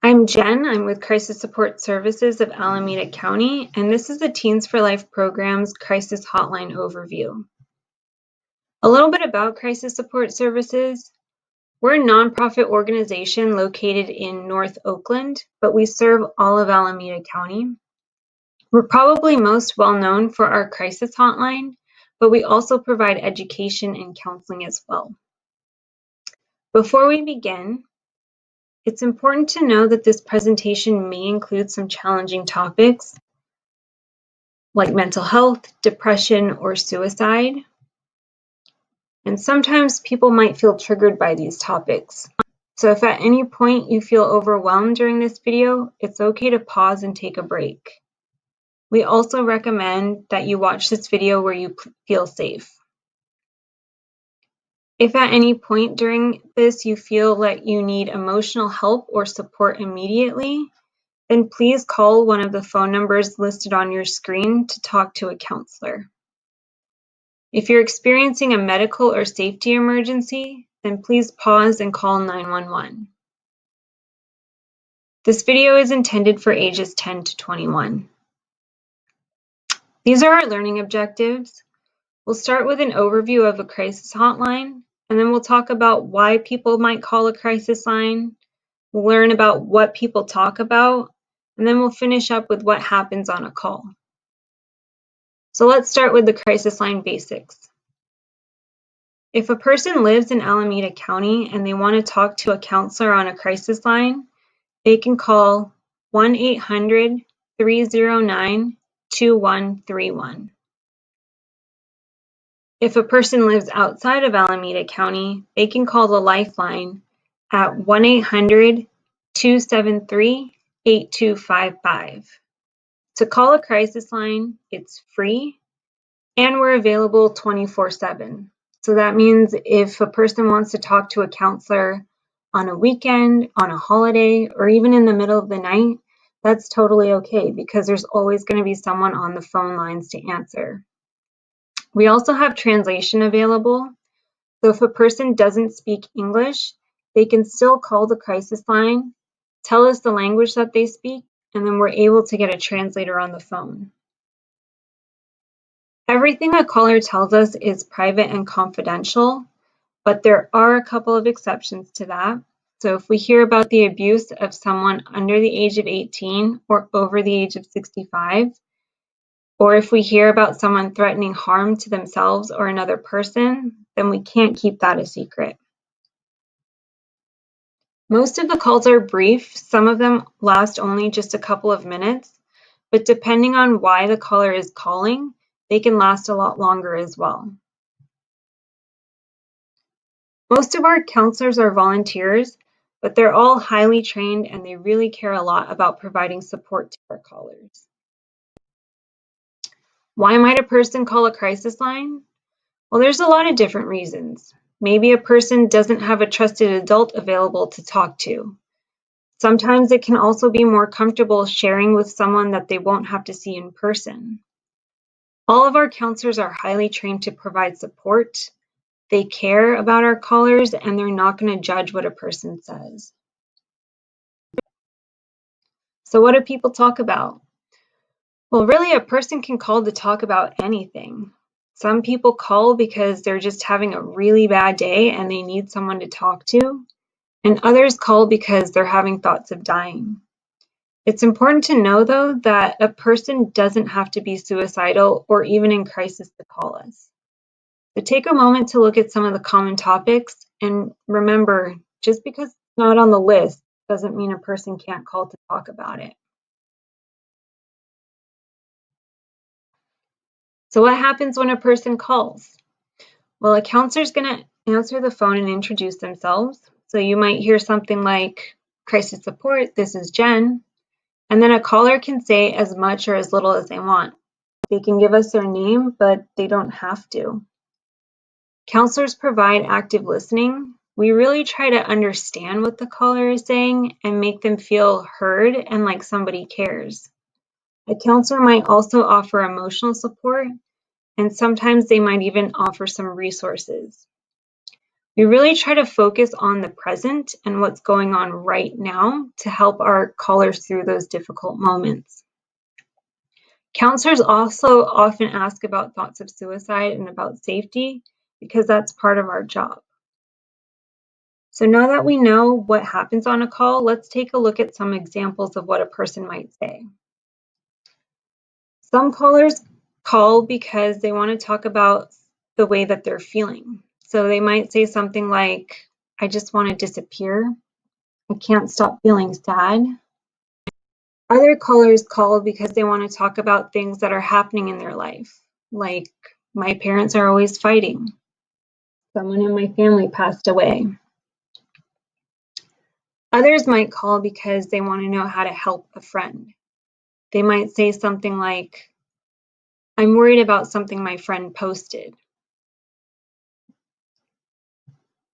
I'm Jen. I'm with Crisis Support Services of Alameda County, and this is the Teens for Life program's Crisis Hotline overview. A little bit about Crisis Support Services. We're a nonprofit organization located in North Oakland, but we serve all of Alameda County. We're probably most well known for our crisis hotline, but we also provide education and counseling as well. Before we begin, it's important to know that this presentation may include some challenging topics like mental health, depression, or suicide. And sometimes people might feel triggered by these topics. So if at any point you feel overwhelmed during this video, it's okay to pause and take a break. We also recommend that you watch this video where you feel safe. If at any point during this you feel that you need emotional help or support immediately, then please call one of the phone numbers listed on your screen to talk to a counselor. If you're experiencing a medical or safety emergency, then please pause and call 911. This video is intended for ages 10 to 21. These are our learning objectives. We'll start with an overview of a crisis hotline, and then we'll talk about why people might call a crisis line. We'll learn about what people talk about, and then we'll finish up with what happens on a call. So let's start with the crisis line basics. If a person lives in Alameda County and they want to talk to a counselor on a crisis line, they can call 1-800-309-2131. If a person lives outside of Alameda County, they can call the Lifeline at 1-800-273-8255. To call a crisis line, it's free, and we're available 24/7. So that means if a person wants to talk to a counselor on a weekend, on a holiday, or even in the middle of the night, that's totally okay because there's always going to be someone on the phone lines to answer. We also have translation available. So if a person doesn't speak English, they can still call the crisis line, tell us the language that they speak, and then we're able to get a translator on the phone. Everything a caller tells us is private and confidential, but there are a couple of exceptions to that. So if we hear about the abuse of someone under the age of 18 or over the age of 65, or if we hear about someone threatening harm to themselves or another person, then we can't keep that a secret. Most of the calls are brief. Some of them last only just a couple of minutes, but depending on why the caller is calling, they can last a lot longer as well. Most of our counselors are volunteers, but they're all highly trained and they really care a lot about providing support to our callers. Why might a person call a crisis line? Well, there's a lot of different reasons. Maybe a person doesn't have a trusted adult available to talk to. Sometimes it can also be more comfortable sharing with someone that they won't have to see in person. All of our counselors are highly trained to provide support. They care about our callers and they're not going to judge what a person says. So what do people talk about? Well, really, a person can call to talk about anything. Some people call because they're just having a really bad day and they need someone to talk to, and others call because they're having thoughts of dying. It's important to know, though, that a person doesn't have to be suicidal or even in crisis to call us. So take a moment to look at some of the common topics, and remember, just because it's not on the list doesn't mean a person can't call to talk about it. So what happens when a person calls? Well, a counselor is going to answer the phone and introduce themselves. So you might hear something like, crisis support, this is Jen. And then a caller can say as much or as little as they want. They can give us their name, but they don't have to. Counselors provide active listening. We really try to understand what the caller is saying and make them feel heard and like somebody cares. A counselor might also offer emotional support, and sometimes they might even offer some resources. We really try to focus on the present and what's going on right now to help our callers through those difficult moments. Counselors also often ask about thoughts of suicide and about safety because that's part of our job. So now that we know what happens on a call, let's take a look at some examples of what a person might say. Some callers call because they want to talk about the way that they're feeling. So they might say something like, I just want to disappear. I can't stop feeling sad. Other callers call because they want to talk about things that are happening in their life, like my parents are always fighting. Someone in my family passed away. Others might call because they want to know how to help a friend. They might say something like, I'm worried about something my friend posted.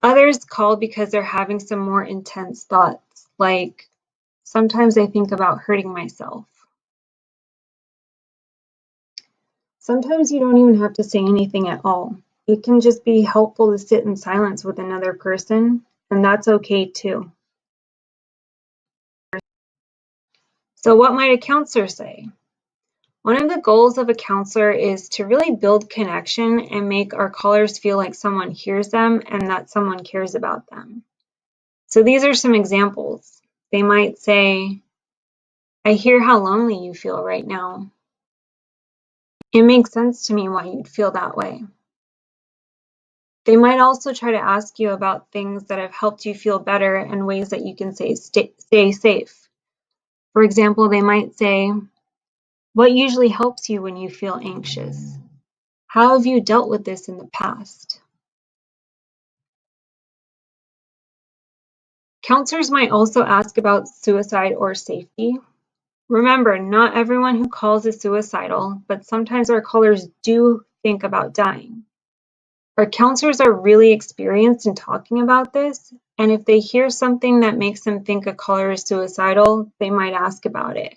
Others call because they're having some more intense thoughts, like sometimes I think about hurting myself. Sometimes you don't even have to say anything at all. It can just be helpful to sit in silence with another person, and that's okay too. So what might a counselor say? One of the goals of a counselor is to really build connection and make our callers feel like someone hears them and that someone cares about them. So these are some examples. They might say, I hear how lonely you feel right now. It makes sense to me why you'd feel that way. They might also try to ask you about things that have helped you feel better and ways that you can stay safe. For example, they might say, what usually helps you when you feel anxious? How have you dealt with this in the past? Counselors might also ask about suicide or safety. Remember, not everyone who calls is suicidal, but sometimes our callers do think about dying. Our counselors are really experienced in talking about this, and if they hear something that makes them think a caller is suicidal, they might ask about it.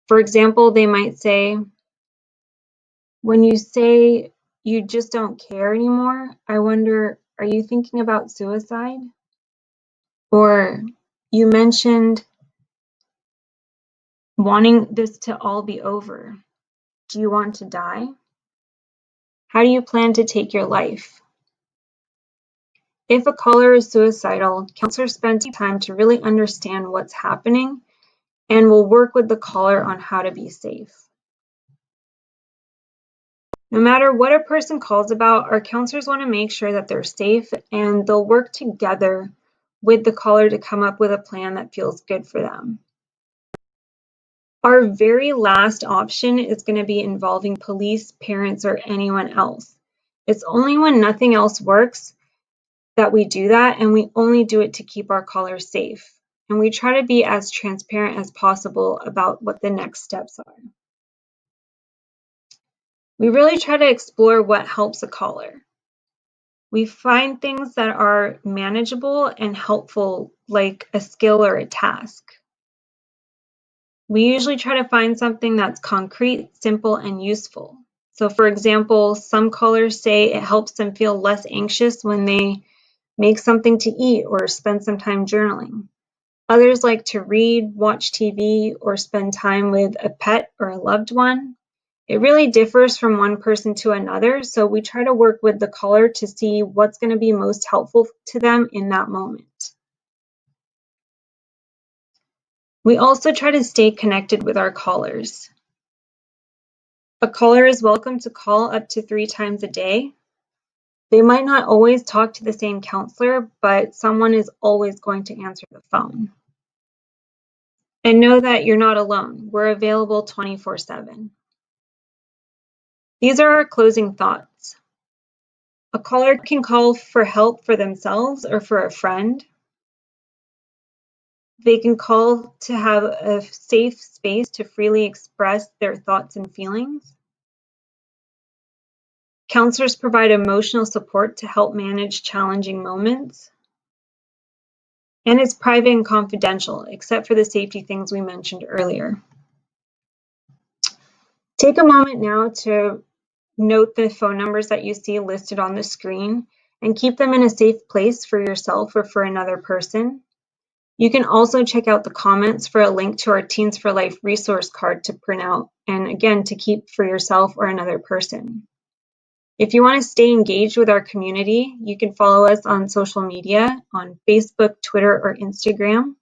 For example, they might say, when you say you just don't care anymore, I wonder, are you thinking about suicide? Or you mentioned wanting this to all be over. Do you want to die? How do you plan to take your life? If a caller is suicidal, counselors spend time to really understand what's happening and will work with the caller on how to be safe. No matter what a person calls about, our counselors want to make sure that they're safe and they'll work together with the caller to come up with a plan that feels good for them. Our very last option is going to be involving police, parents, or anyone else. It's only when nothing else works that we do that, and we only do it to keep our callers safe. And we try to be as transparent as possible about what the next steps are. We really try to explore what helps a caller. We find things that are manageable and helpful, like a skill or a task. We usually try to find something that's concrete, simple, and useful. So for example, some callers say it helps them feel less anxious when they make something to eat or spend some time journaling. Others like to read, watch TV, or spend time with a pet or a loved one. It really differs from one person to another, so we try to work with the caller to see what's going to be most helpful to them in that moment. We also try to stay connected with our callers. A caller is welcome to call up to 3 times a day. They might not always talk to the same counselor, but someone is always going to answer the phone. And know that you're not alone. We're available 24/7. These are our closing thoughts. A caller can call for help for themselves or for a friend. They can call to have a safe space to freely express their thoughts and feelings. Counselors provide emotional support to help manage challenging moments. And it's private and confidential, except for the safety things we mentioned earlier. Take a moment now to note the phone numbers that you see listed on the screen and keep them in a safe place for yourself or for another person. You can also check out the comments for a link to our Teens for Life resource card to print out, and again, to keep for yourself or another person. If you want to stay engaged with our community, you can follow us on social media on Facebook, Twitter, or Instagram.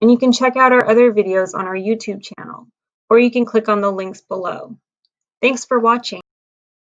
And you can check out our other videos on our YouTube channel, or you can click on the links below. Thanks for watching.